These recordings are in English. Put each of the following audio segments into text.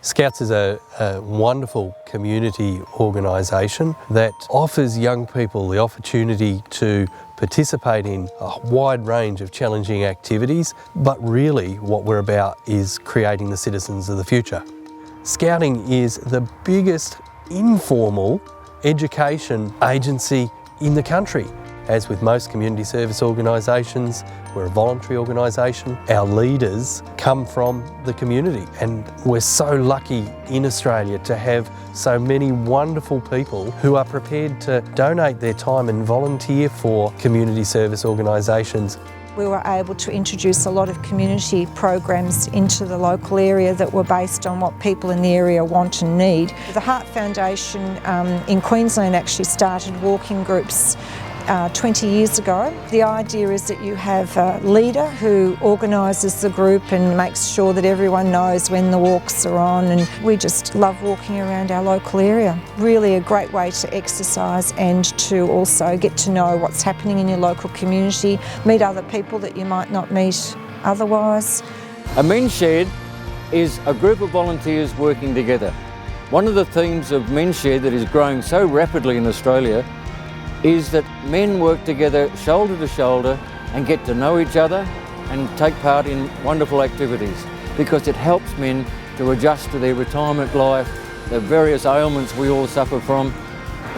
Scouts is a wonderful community organisation that offers young people the opportunity to participate in a wide range of challenging activities, but really what we're about is creating the citizens of the future. Scouting is the biggest informal education agency in the country. As with most community service organisations, we're a voluntary organisation. Our leaders come from the community, and we're so lucky in Australia to have so many wonderful people who are prepared to donate their time and volunteer for community service organisations. We were able to introduce a lot of community programs into the local area that were based on what people in the area want and need. The Heart Foundation in Queensland actually started walking groups 20 years ago. The idea is that you have a leader who organises the group and makes sure that everyone knows when the walks are on, and we just love walking around our local area. Really a great way to exercise and to also get to know what's happening in your local community, meet other people that you might not meet otherwise. A men's shed is a group of volunteers working together. One of the themes of men's shed that is growing so rapidly in Australia is that men work together shoulder to shoulder and get to know each other and take part in wonderful activities, because it helps men to adjust to their retirement life, the various ailments we all suffer from,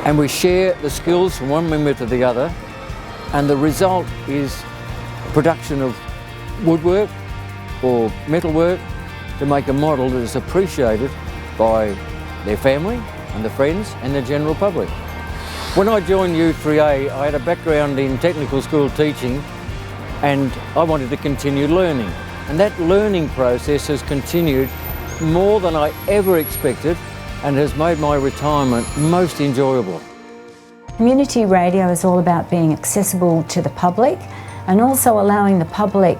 and we share the skills from one member to the other, and the result is production of woodwork or metalwork to make a model that is appreciated by their family and the friends and the general public. When I joined U3A, I had a background in technical school teaching, and I wanted to continue learning. And that learning process has continued more than I ever expected and has made my retirement most enjoyable. Community radio is all about being accessible to the public and also allowing the public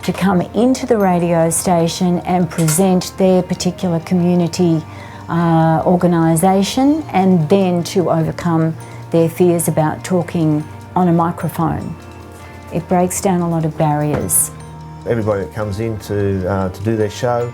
to come into the radio station and present their particular community organisation, and then to overcome their fears about talking on a microphone. It breaks down a lot of barriers. Everybody that comes in to do their show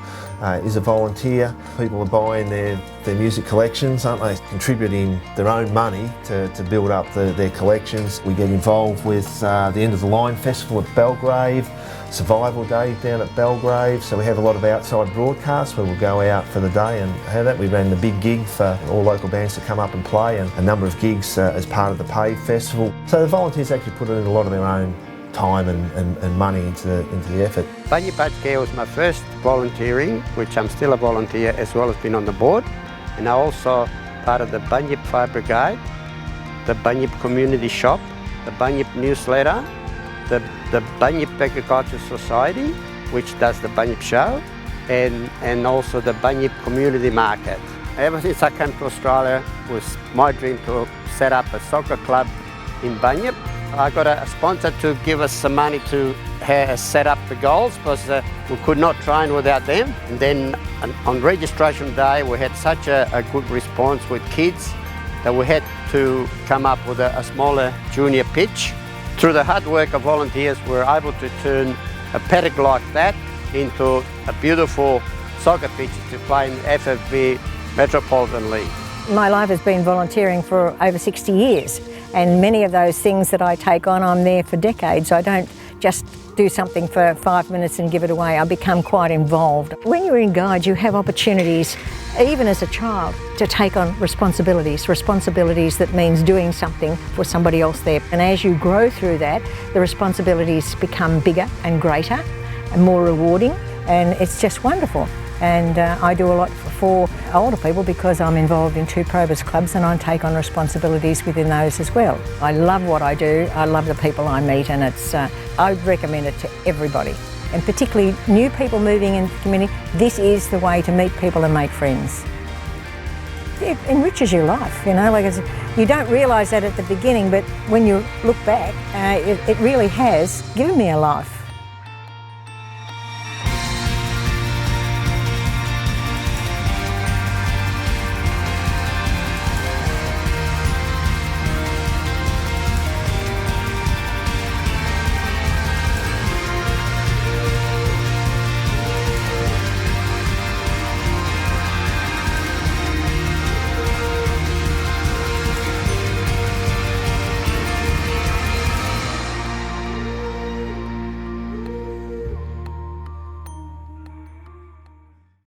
is a volunteer. People are buying their music collections, aren't they? Contributing their own money to build up their collections. We get involved with the End of the Line Festival at Belgrave, Survival Day down at Belgrave, so we have a lot of outside broadcasts where we'll go out for the day and have that. We ran the big gig for all local bands to come up and play, and a number of gigs as part of the PAVE Festival. So the volunteers actually put in a lot of their own time and money into the effort. Bunyip Care was my first volunteering, which I'm still a volunteer as well as being on the board, and I'm also part of the Bunyip Fire Brigade, the Bunyip Community Shop, the Bunyip Newsletter, the Bunyip Agricultural Society, which does the Bunyip Show, and also the Bunyip Community Market. Ever since I came to Australia, it was my dream to set up a soccer club in Bunyip. I got a sponsor to give us some money to set up the goals, because we could not train without them. And then on registration day, we had such a good response with kids that we had to come up with a smaller junior pitch. Through the hard work of volunteers, we were able to turn a paddock like that into a beautiful soccer pitch to play in FFV Metropolitan League. My life has been volunteering for over 60 years, and many of those things that I take on, I'm there for decades. I don't just do something for 5 minutes and give it away. I become quite involved. When you're in Guides, you have opportunities, even as a child, to take on responsibilities that means doing something for somebody else there. And as you grow through that, the responsibilities become bigger and greater and more rewarding, and it's just wonderful. And I do a lot for older people because I'm involved in 2 Probus clubs, and I take on responsibilities within those as well. I love what I do, I love the people I meet, and I recommend it to everybody. And particularly new people moving into the community, this is the way to meet people and make friends. It enriches your life, you know, you don't realise that at the beginning, but when you look back, it really has given me a life.